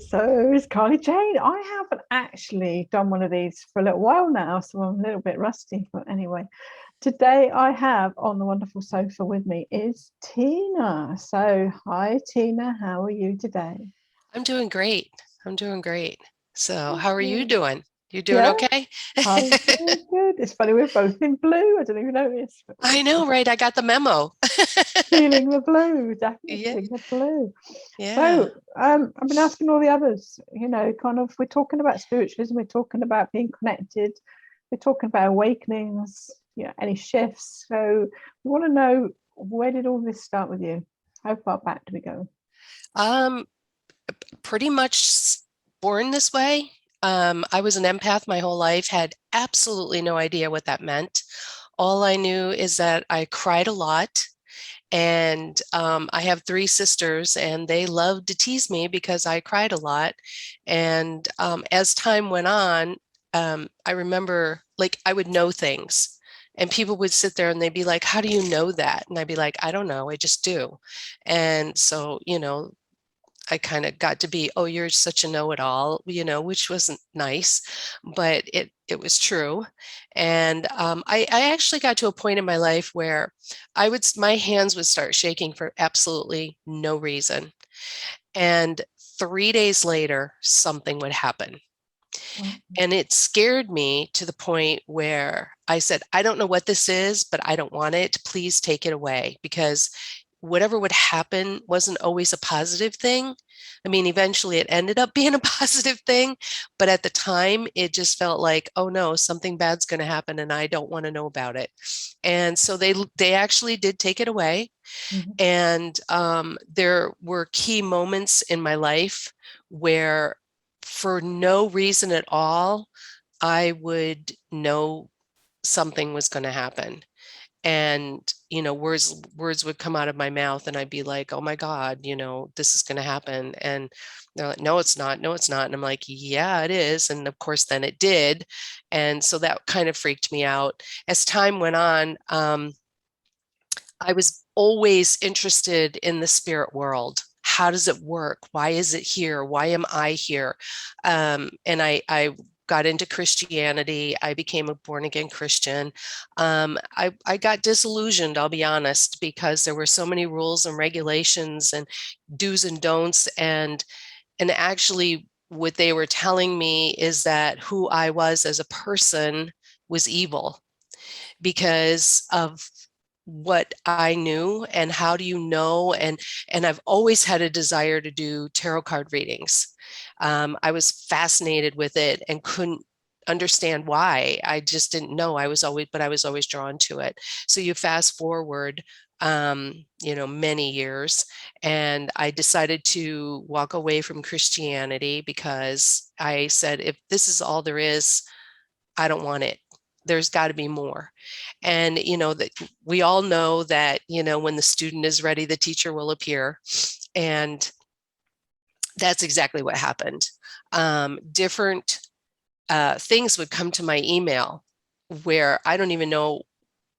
So it's Carly Jane. I haven't actually done one of these for a little while now, so I'm a little bit rusty. But anyway, today I have on the wonderful sofa with me is Tina. So, hi, Tina. How are you today? I'm doing great. I'm doing great. So, how are you Good. doing? You doing Yeah, okay? I'm good. Good. It's funny, we're both in blue. I don't even notice, but I know, right? I got the memo. feeling the blue, definitely Yeah, feeling the blue. yeah. So, I've been asking all the others, kind of, we're talking about spiritualism, we're talking about being connected, we're talking about awakenings, any shifts. So, we want to know, where did all this start with you? How far back do we go? Um, Pretty much born this way. I was an empath my whole life, had absolutely no idea what that meant. All I knew is that I cried a lot. And I have three sisters, and they loved to tease me because I cried a lot. And as time went on, I remember like I would know things, and people would sit there and they'd be like, "How do you know that?" And I'd be like, "I don't know, I just do." And so, I kind of got to be, "Oh, you're such a know-it-all," which wasn't nice, but it was true. And I actually got to a point in my life where my hands would start shaking for absolutely no reason. And 3 days later, something would happen. Well, And it scared me to the point where I said, "I don't know what this is, but I don't want it. Please take it away," because whatever would happen wasn't always a positive thing. I mean, eventually it ended up being a positive thing, but at the time it just felt like, "Oh no, something bad's going to happen and I don't want to know about it." And so they actually did take it away. mhm. And there were key moments in my life where, for no reason at all, I would know something was going to happen. And words would come out of my mouth, and I'd be like, "Oh my God, this is going to happen." And they're like, "No, it's not. No, it's not." And I'm like, "Yeah, it is." And of course, then it did. And so that kind of freaked me out. As time went on, I was always interested in the spirit world. How does it work? Why is it here? Why am I here? And I got into Christianity. I became a born again Christian. I got disillusioned, I'll be honest, because there were so many rules and regulations and do's and don'ts. And actually, what they were telling me is that who I was as a person was evil because of what I knew. And how do you know? And I've always had a desire to do tarot card readings. I was fascinated with it and couldn't understand why. I just didn't know. I was always drawn to it. So you fast forward, many years, and I decided to walk away from Christianity because I said, if this is all there is, I don't want it. There's got to be more. And, that we all know that, when the student is ready, the teacher will appear. And that's exactly what happened. Different things would come to my email where I don't even know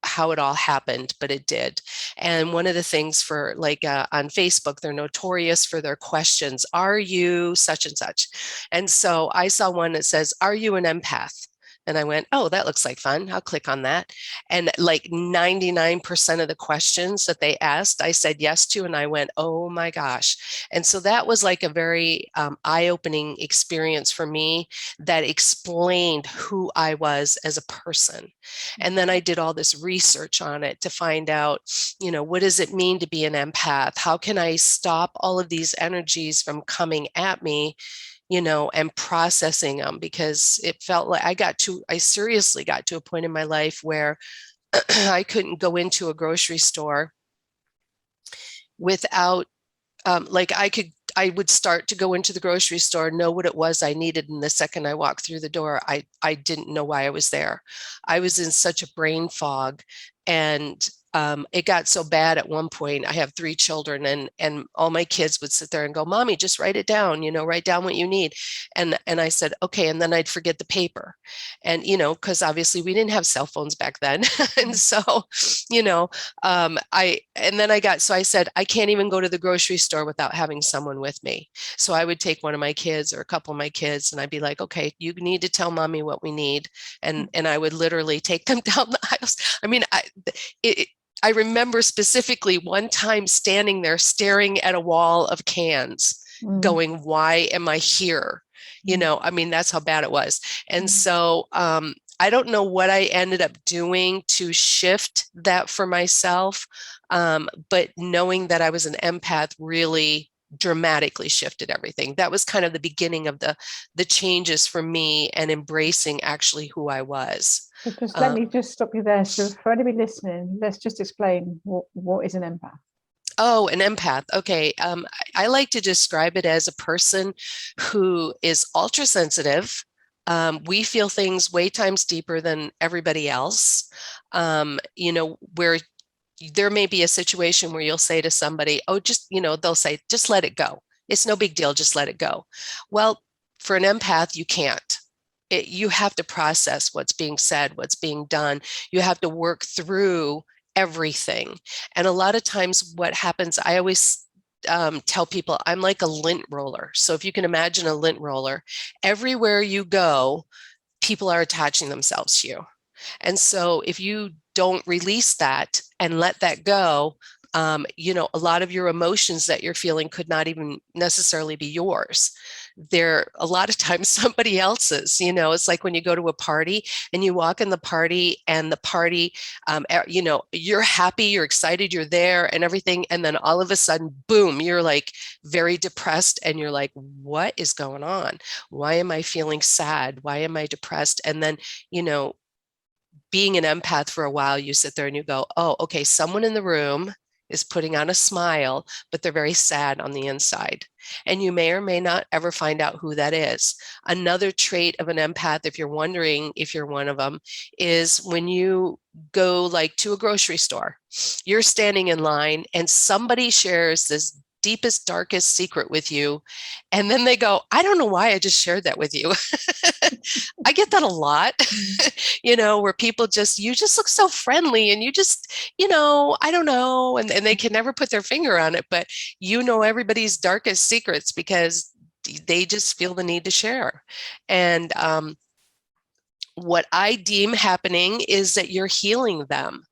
how it all happened, but it did. And one of the things for like on Facebook, they're notorious for their questions. Are you such and such? And so I saw one that says, "Are you an empath?" And I went, "Oh, that looks like fun. I'll click on that." And like 99% of the questions that they asked, I said yes to. And I went, "Oh my gosh." And so that was like a very eye-opening experience for me that explained who I was as a person. And then I did all this research on it to find out, what does it mean to be an empath? How can I stop all of these energies from coming at me, and processing them? Because it felt like I seriously got to a point in my life where I couldn't go into a grocery store without, like I would start to go into the grocery store, know what it was I needed. And the second I walked through the door, I didn't know why I was there. I was in such a brain fog. And It got so bad at one point. I have 3 children, and all my kids would sit there and go, "Mommy, just write it down, write down what you need." And I said, "Okay." And then I'd forget the paper. And, because obviously we didn't have cell phones back then. And so, you know, so I said, I can't even go to the grocery store without having someone with me. So I would take one of my kids or a couple of my kids, and I'd be like, "Okay, you need to tell mommy what we need." And I would literally take them down the aisles. I mean, I remember specifically one time standing there staring at a wall of cans, going, "Why am I here?" I mean, that's how bad it was. And so I don't know what I ended up doing to shift that for myself. But knowing that I was an empath really dramatically shifted everything. That was kind of the beginning of the changes for me and embracing actually who I was. So just let me just stop you there. So for anybody listening, let's just explain what is an empath. Oh, an empath. Okay. I like to describe it as a person who is ultra sensitive. We feel things way times deeper than everybody else. Where there may be a situation where you'll say to somebody, "Oh, they'll say, just let it go. It's no big deal. Just let it go." Well, for an empath, you can't. You have to process what's being said, what's being done. You have to work through everything. And a lot of times what happens, I always tell people I'm like a lint roller. So if you can imagine a lint roller, everywhere you go, people are attaching themselves to you. And so if you don't release that and let that go, a lot of your emotions that you're feeling could not even necessarily be yours. They're a lot of times somebody else's. It's like when you go to a party and you walk in the party, and the party, you're happy, you're excited, you're there and everything. And then all of a sudden, boom, you're like very depressed, and you're like, "What is going on? Why am I feeling sad? Why am I depressed?" And then, being an empath for a while, you sit there and you go, "Oh, okay, someone in the room is putting on a smile, but they're very sad on the inside." And you may or may not ever find out who that is. Another trait of an empath, if you're wondering if you're one of them, is when you go like to a grocery store, you're standing in line and somebody shares this deepest, darkest secret with you. And then they go, "I don't know why I just shared that with you." I get that a lot, where people you just look so friendly, and you just, I don't know. And they can never put their finger on it, but everybody's darkest secrets because they just feel the need to share. And what I deem happening is that you're healing them,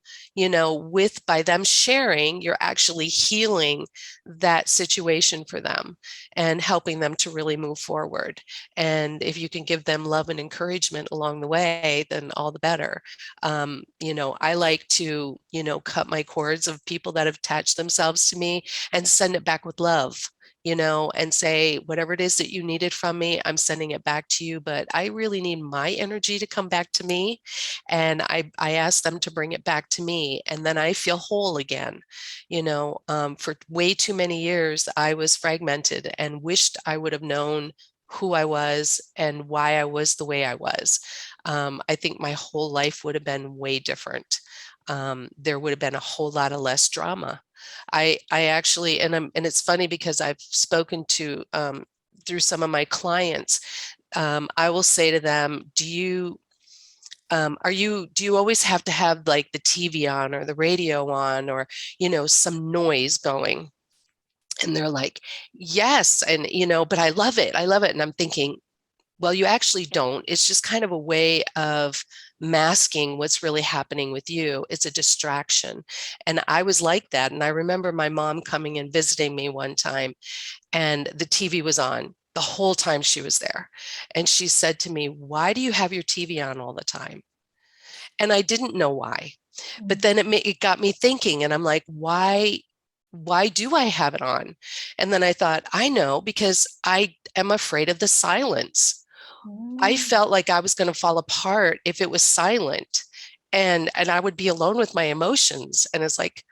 by them sharing, you're actually healing that situation for them and helping them to really move forward. And if you can give them love and encouragement along the way, then all the better. I like to, cut my cords of people that have attached themselves to me and send it back with love. And say, whatever it is that you needed from me, I'm sending it back to you. But I really need my energy to come back to me. And I ask them to bring it back to me. And then I feel whole again. For way too many years, I was fragmented and wished I would have known who I was and why I was the way I was. I think my whole life would have been way different. There would have been a whole lot of less drama. I actually, and it's funny because I've spoken to through some of my clients. I will say to them, do you always have to have like the TV on or the radio on, or some noise going? And they're like, "Yes." And but I love it, and I'm thinking, well, you actually don't. It's just kind of a way of masking what's really happening with you. It's a distraction. And I was like that. And I remember my mom coming and visiting me one time, and the TV was on the whole time she was there. And she said to me, "Why do you have your TV on all the time?" And I didn't know why. But then it got me thinking, and I'm like, why do I have it on? And then I thought, I know, because I am afraid of the silence. I felt like I was going to fall apart if it was silent, and I would be alone with my emotions. And it's like,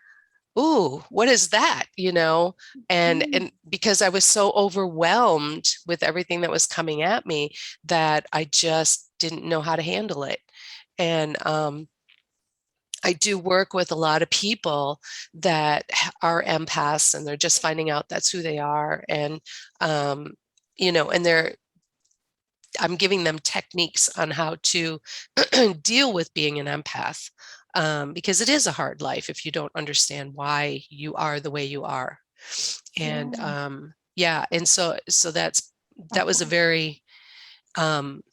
"Ooh, what is that?" And because I was so overwhelmed with everything that was coming at me, that I just didn't know how to handle it. And I do work with a lot of people that are empaths and they're just finding out that's who they are. And, and I'm giving them techniques on how to deal with being an empath, because it is a hard life if you don't understand why you are the way you are. And Yeah. yeah, and so that was a very um,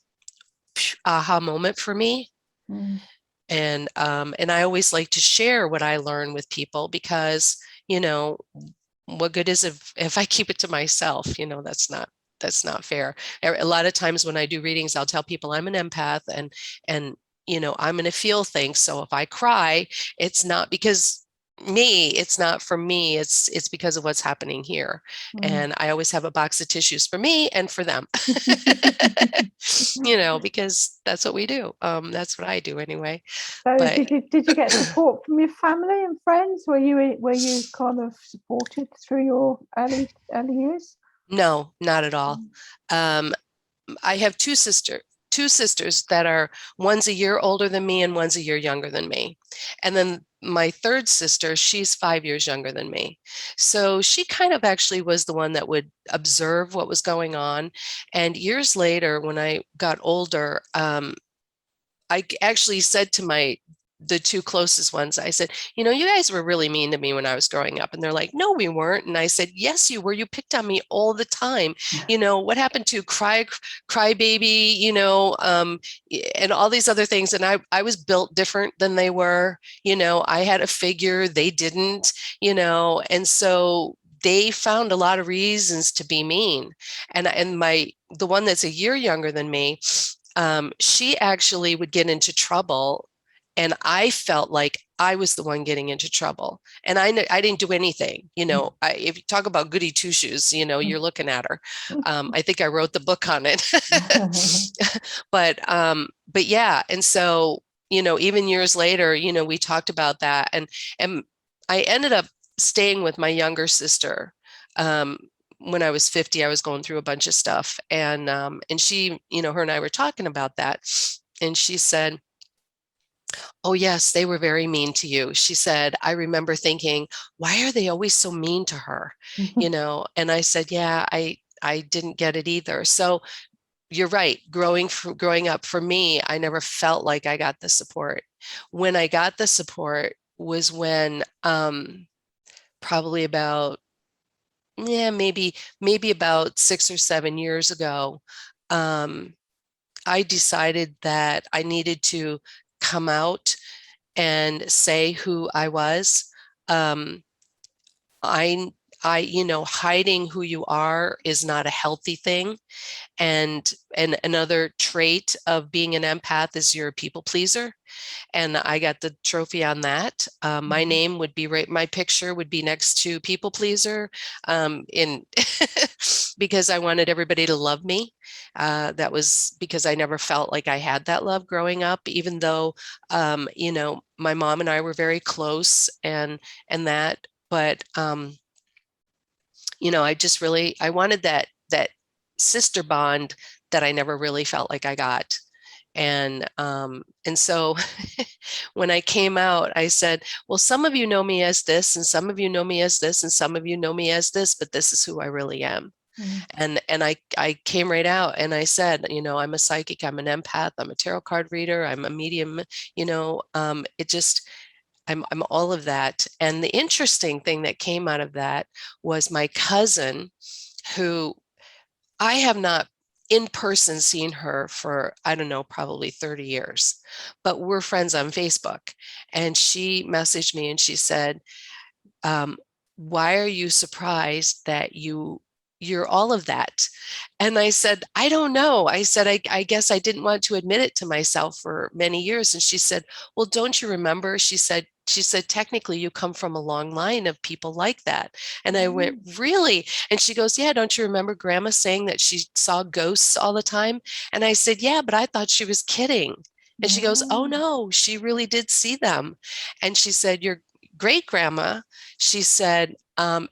aha moment for me. Mm. And I always like to share what I learn with people because, you know, what good is if I keep it to myself? That's not fair. A lot of times when I do readings, I'll tell people I'm an empath and I'm going to feel things. So if I cry, it's not because it's not for me. It's because of what's happening here. Mm. And I always have a box of tissues for me and for them. Because that's what we do. That's what I do anyway. So But did you get support from your family and friends? Were you kind of supported through your early years? no, not at all. Um, I have two sisters that are one's a year older than me and one's a year younger than me. And then my third sister, she's 5 years younger than me. So she kind of actually was the one that would observe what was going on. And years later, when I got older, I actually said to the two closest ones, I said, you guys were really mean to me when I was growing up. And they're like, no, we weren't. And I said, yes, you were. You picked on me all the time. What happened to cry baby, and all these other things. And I was built different than they were. I had a figure, they didn't, and so they found a lot of reasons to be mean. And the one that's a year younger than me, she actually would get into trouble. And I felt like I was the one getting into trouble. And I didn't do anything. If you talk about goody two shoes, you're looking at her. I think I wrote the book on it. But yeah. And so, even years later, we talked about that. And I ended up staying with my younger sister. When I was 50, I was going through a bunch of stuff. And she, her and I were talking about that. And she said, oh, yes, they were very mean to you. She said, I remember thinking, why are they always so mean to her? And I said, yeah, I didn't get it either. So you're right. Growing up for me, I never felt like I got the support. When I got the support was when probably about maybe about 6 or 7 years ago, um, I decided that I needed to come out and say who I was. Um, I, hiding who you are is not a healthy thing. And another trait of being an empath is you're a people pleaser. And I got the trophy on that. My name would be my picture would be next to people pleaser, in because I wanted everybody to love me. That was because I never felt like I had that love growing up, even though, my mom and I were very close and that, but, I wanted that sister bond that I never really felt like I got. And so when I came out, I said, well, some of you know me as this, and some of you know me as this, and some of you know me as this, but this is who I really am. Mm. And I came right out and I said, I'm a psychic, I'm an empath, I'm a tarot card reader, I'm a medium, it just I'm all of that. And the interesting thing that came out of that was my cousin, who I have not in person seen her for, I don't know, probably 30 years, but we're friends on Facebook. And she messaged me and she said, um, why are you surprised that you're all of that? And I said, I don't know. I said, I guess I didn't want to admit it to myself for many years. And she said, well, don't you remember? She said, technically you come from a long line of people like that. And I went, really? And she goes, yeah, don't you remember grandma saying that she saw ghosts all the time? And I said, yeah, but I thought she was kidding. And she goes, oh Yeah. no, she really did see them. And she said, your great grandma, she said,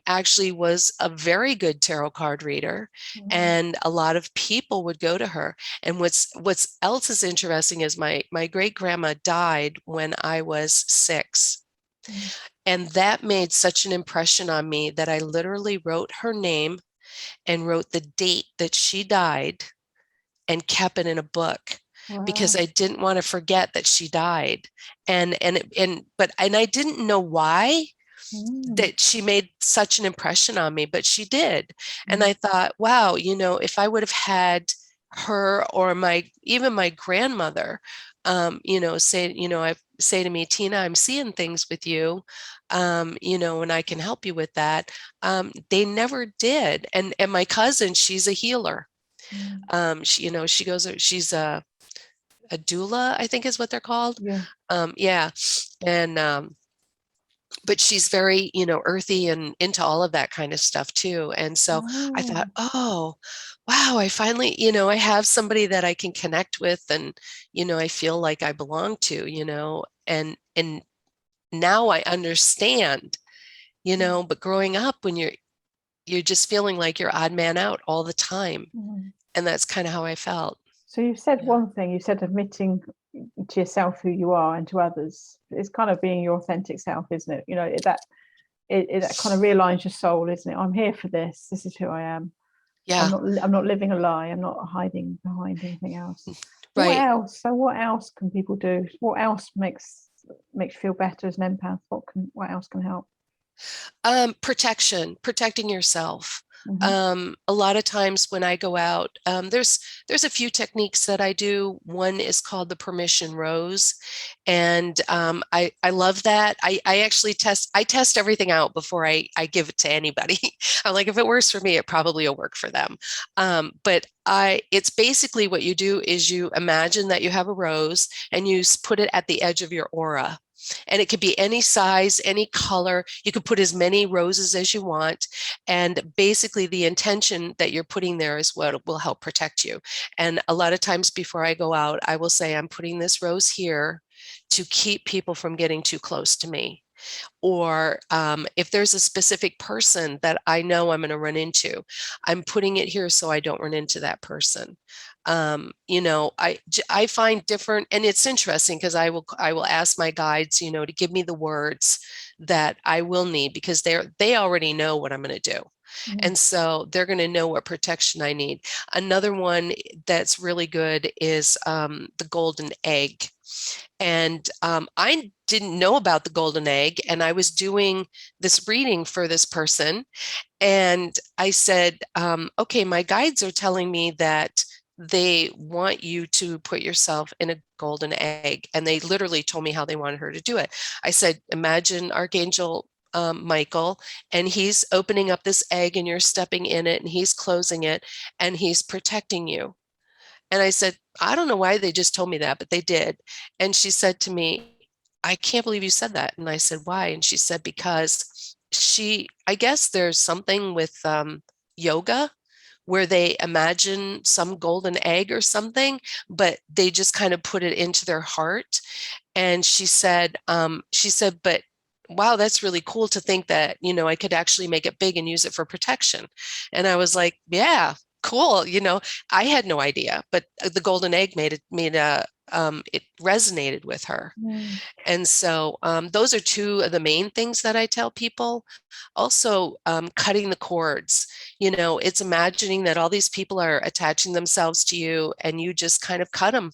actually was a very good tarot card reader, Mm, and a lot of people would go to her. And what's else is interesting is my great grandma died when I was 6. mm, And that made such an impression on me that I literally wrote her name and wrote the date that she died and kept it in a book because wow. I didn't want to forget that she died. And I didn't know why Mm, that she made such an impression on me, but she did. And mm, I thought, wow, if I would have had her or even my grandmother, I say to me, Tina, I'm seeing things with you, and I can help you with that. They never did. And my cousin, she's a healer. mm, She's a doula, I think is what they're called. yeah. Yeah. And but she's very, earthy and into all of that kind of stuff too. And so I Oh, thought, oh, wow, I finally, I have somebody that I can connect with, and, I feel like I belong to, and now I understand, mm, but growing up when you're just feeling like you're odd man out all the time. mm. And that's kind of how I felt. So you said Yeah. one thing, you said admitting to yourself who you are and to others. It's kind of being your authentic self, isn't it? That kind of realigns your soul, isn't it? I'm here for this. This is who I am. Yeah. I'm not living a lie. I'm not hiding behind anything else. What Right. else? So what else can people do? What else makes you feel better as an empath? What else can help? Protecting yourself. Hmm. A lot of times when I go out, there's a few techniques that I do. One is called the permission rose, and I love that. I actually test everything out before I give it to anybody. I'm like, if it works for me, it probably will work for them. But it's basically what you do is you imagine that you have a rose and you put it at the edge of your aura. And it could be any size, any color. You could put as many roses as you want. And basically, the intention that you're putting there is what will help protect you. And a lot of times before I go out, I will say, I'm putting this rose here to keep people from getting too close to me. Or if there's a specific person that I know I'm going to run into, I'm putting it here so I don't run into that person. I find different, and it's interesting because I will ask my guides, to give me the words that I will need, because they already know what I'm going to do. Mm. And so they're going to know what protection I need. Another one that's really good is the golden egg. And I didn't know about the golden egg. And I was doing this reading for this person. And I said, okay, my guides are telling me that they want you to put yourself in a golden egg. And they literally told me how they wanted her to do it. I said, imagine Archangel Michael, and he's opening up this egg and you're stepping in it and he's closing it and he's protecting you. And I said, I don't know why they just told me that, but they did. And she said to me, I can't believe you said that. And I said, why? And she said, because I guess there's something with yoga where they imagine some golden egg or something, but they just kind of put it into their heart. And she said, but wow, that's really cool to think that, I could actually make it big and use it for protection. And I was like, yeah, cool. I had no idea, but the golden egg it resonated with her. Mm. And so those are two of the main things that I tell people. Also, cutting the cords. It's imagining that all these people are attaching themselves to you and you just kind of cut them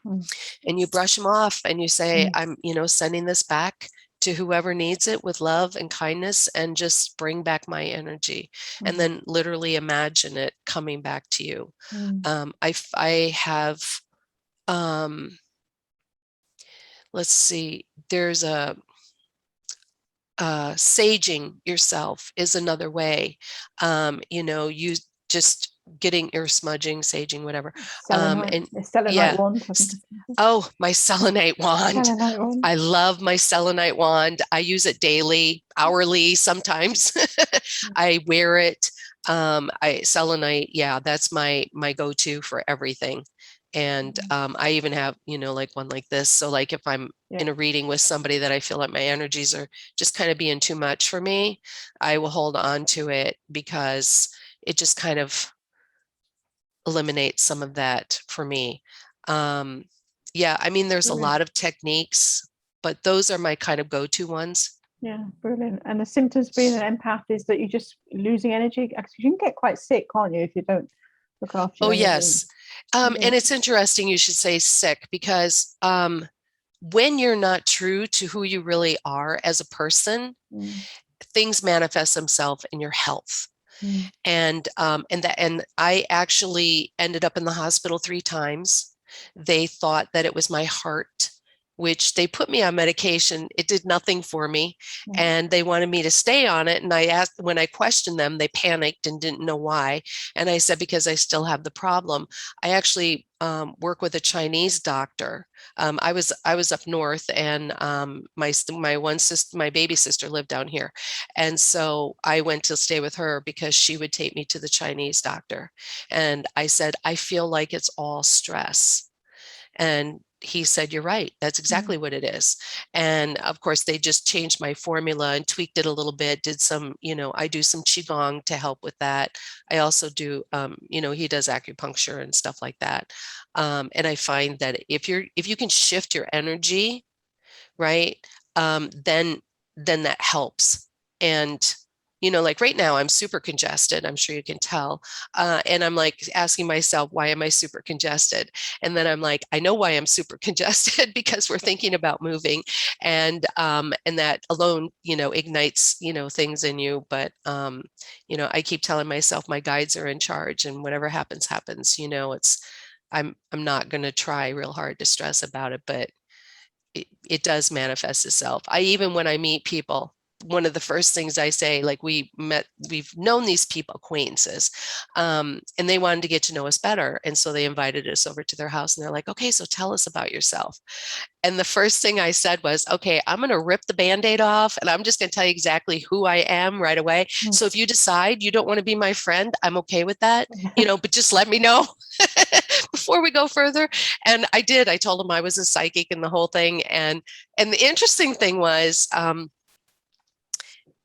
Mm. and you brush them off and you say, Mm. I'm, sending this back to whoever needs it with love and kindness, and just bring back my energy. And Mm. then literally imagine it coming back to you. Mm. I have, um, let's see, there's saging yourself is another way. You just getting or smudging, saging, whatever. Selenite, And it's selenite yeah. wand, I think it's called. Oh, my selenite wand. Selenite wand. I love my selenite wand. I use it daily, hourly, sometimes. I wear it. I selenite, yeah, that's my go-to for everything. And I even have, like one like this. So like if I'm Yeah. in a reading with somebody that I feel like my energies are just kind of being too much for me, I will hold on to it because it just kind of eliminates some of that for me. Um, yeah, I mean, there's a Brilliant. lot of techniques, but those are my kind of go-to ones. Yeah, brilliant. And the symptoms being an empath is that you're just losing energy. Actually, you can get quite sick, can't you, if you don't look after Oh, your energy? yes. And it's interesting you should say sick because when you're not true to who you really are as a person, Mm, things manifest themselves in your health. mm, And I actually ended up in the hospital 3 times. They thought that it was my heart, which they put me on medication. It did nothing for me, yeah, and they wanted me to stay on it. And I asked, when I questioned them, they panicked and didn't know why. And I said, because I still have the problem. I actually work with a Chinese doctor. I was up north, and my one sister, my baby sister, lived down here. And so I went to stay with her because she would take me to the Chinese doctor. And I said, I feel like it's all stress. And he said, you're right. That's mm, exactly what it is. And of course, they just changed my formula and tweaked it a little bit, did some, I do some Qigong to help with that. I also do, he does acupuncture and stuff like that. And I find that if you can shift your energy, right? Then that helps. And like right now, I'm super congested. I'm sure you can tell. And I'm like asking myself, why am I super congested? And then I'm like, I know why I'm super congested because we're thinking about moving, and that alone, ignites, things in you. But I keep telling myself my guides are in charge, and whatever happens, happens. I'm not going to try real hard to stress about it, but it does manifest itself. Even when I meet people, one of the first things I say, like we've known these people, acquaintances, and they wanted to get to know us better. And so they invited us over to their house, and they're like, okay, so tell us about yourself. And the first thing I said was, okay, I'm going to rip the Band-Aid off, and I'm just going to tell you exactly who I am right away. mm. So if you decide you don't want to be my friend, I'm okay with that, but just let me know before we go further. And I did. I told him I was a psychic and the whole thing. And the interesting thing was,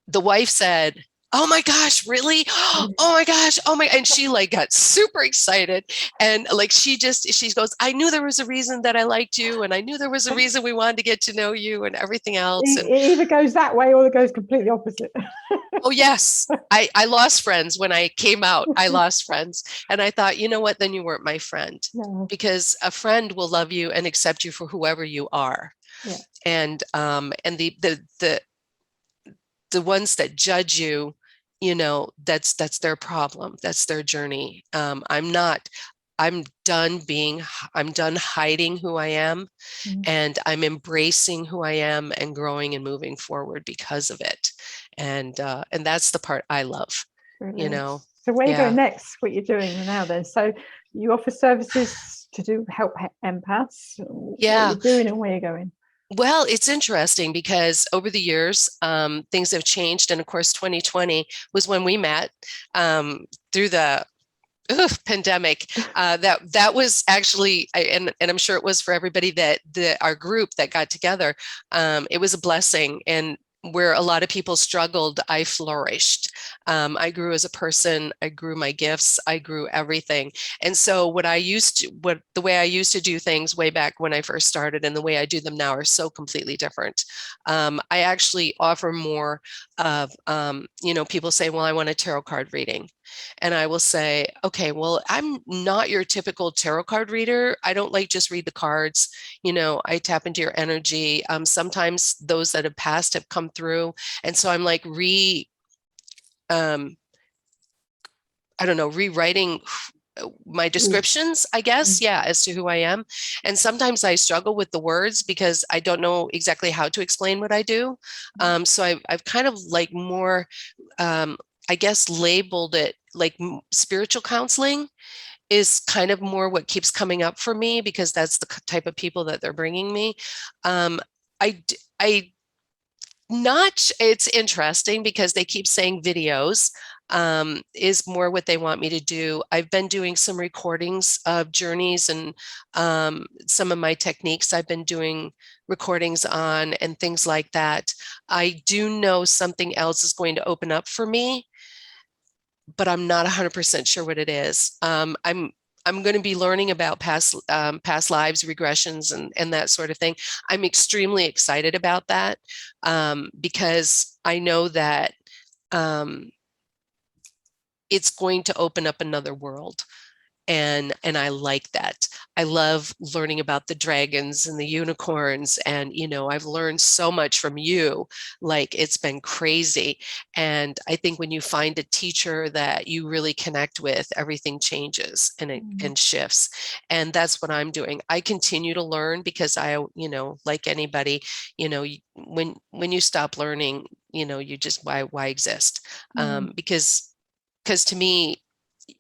the wife said, oh my gosh, really? Oh my gosh. Oh my. And she like got super excited. And like, she goes, I knew there was a reason that I liked you. And I knew there was a reason we wanted to get to know you and everything else. And It either goes that way or it goes completely opposite. oh yes, I lost friends when I came out. I lost friends. And I thought, you know what? Then you weren't my friend, No, because a friend will love you and accept you for whoever you are. yeah. And the ones that judge you, that's their problem. That's their journey. I'm not, I'm done hiding who I am, Mm, and I'm embracing who I am and growing and moving forward because of it. And that's the part I love, you brilliant. know. So where are you going Yeah. next? What you're doing now then? So you offer services to do help empaths. What Yeah. you're doing and where you're going? Well, it's interesting because over the years, things have changed. And of course, 2020 was when we met, through the pandemic. That was actually, and I'm sure it was for everybody that our group that got together. It was a blessing, and where a lot of people struggled, I flourished. I grew as a person. I grew my gifts. I grew everything. And so the way I used to do things way back when I first started and the way I do them now are so completely different. I actually offer more of, people say, well, I want a tarot card reading. And I will say, okay, well, I'm not your typical tarot card reader. I don't like just read the cards. I tap into your energy. Sometimes those that have passed have come through. And so I'm like um, I don't know, rewriting my Mm, descriptions, I guess, mm, yeah, as to who I am. And sometimes I struggle with the words because I don't know exactly how to explain what I do. So I've kind of like more, I guess, labeled it like spiritual counseling is kind of more what keeps coming up for me because that's the type of people that they're bringing me. Um, I not, it's interesting because they keep saying videos. is more what they want me to do. I've been doing some recordings of journeys and some of my techniques I've been doing recordings on and things like that. I do know something else is going to open up for me, but I'm not 100% sure what it is. I'm going to be learning about past lives, regressions, and that sort of thing. I'm extremely excited about that because I know that it's going to open up another world. And I like that. I love learning about the dragons and the unicorns. And, I've learned so much from you. Like, it's been crazy. And I think when you find a teacher that you really connect with, everything changes and shifts. And that's what I'm doing. I continue to learn because like anybody, when you stop learning, you just, why exist? Because to me,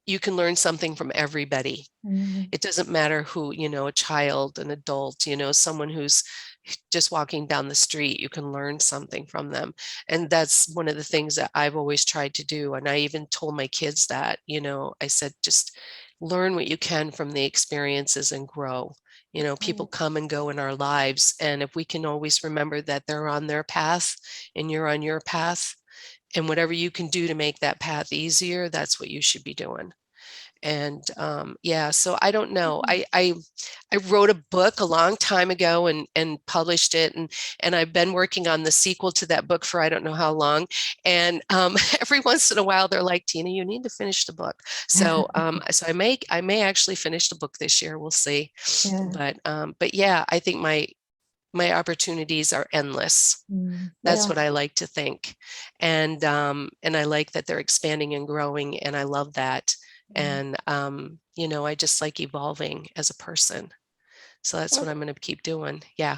you can learn something from everybody. It doesn't matter who, a child, an adult, someone who's just walking down the street, you can learn something from them. And that's one of the things that I've always tried to do. And I even told my kids that, I said, just learn what you can from the experiences and grow. People come and go in our lives. And if we can always remember that they're on their path and you're on your path, and whatever you can do to make that path easier, that's what you should be doing. And yeah, so I don't know. I wrote a book a long time ago and published it, and I've been working on the sequel to that book for I don't know how long. And every once in a while, they're like, Tina, you need to finish the book. So so I may actually finish the book this year. We'll see. Yeah. But yeah, I think my opportunities are endless. That's what I like to think. And I like that they're expanding and growing, and I love that. And I just like evolving as a person. So that's what I'm going to keep doing. Yeah.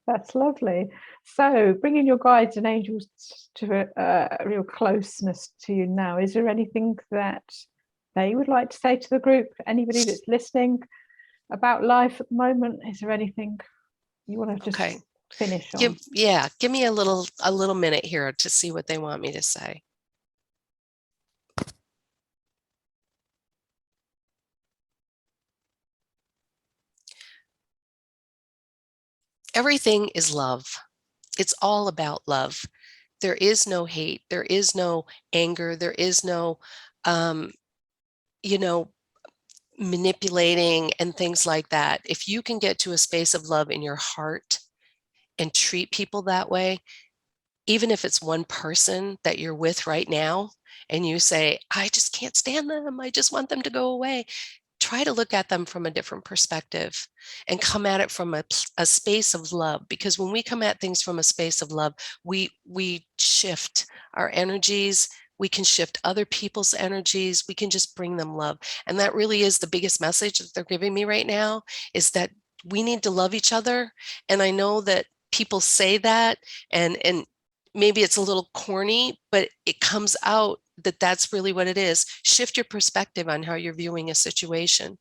That's lovely. So, bringing your guides and angels to a real closeness to you now, is there anything that they would like to say to the group? Anybody that's listening about life at the moment? Is there anything you want to just finish on? Give me a little minute here to see what they want me to say. Everything is love. It's all about love. There is no hate. There is no anger. There is no, you know, manipulating and things like that. If you can get to a space of love in your heart and treat people that way, even if it's one person that you're with right now, and you say, I just can't stand them, I just want them to go away, try to look at them from a different perspective and come at it from a space of love. Because when we come at things from a space of love, we shift our energies. We can shift other people's energies. We can just bring them love. And that really is the biggest message that they're giving me right now, is that we need to love each other. And I know that people say that, and maybe it's a little corny, but it comes out that that's really what it is. Shift your perspective on how you're viewing a situation,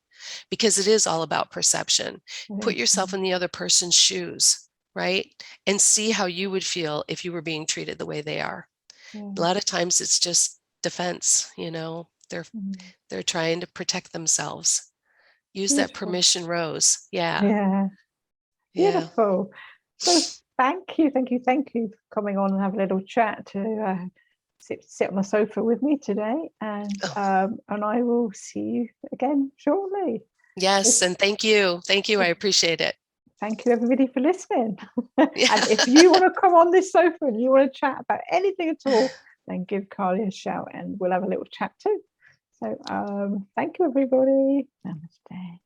because it is all about perception. Put yourself in the other person's shoes, right? And see how you would feel if you were being treated the way they are. A lot of times it's just defense, they're trying to protect themselves. Use that permission rose. Yeah. Beautiful. So thank you for coming on and have a little chat to sit on the sofa with me today, and I will see you again shortly. Yes, and thank you. I appreciate it. Thank you, everybody, for listening. And if you want to come on this sofa and you want to chat about anything at all, then give Carly a shout and we'll have a little chat too. So thank you, everybody. Namaste.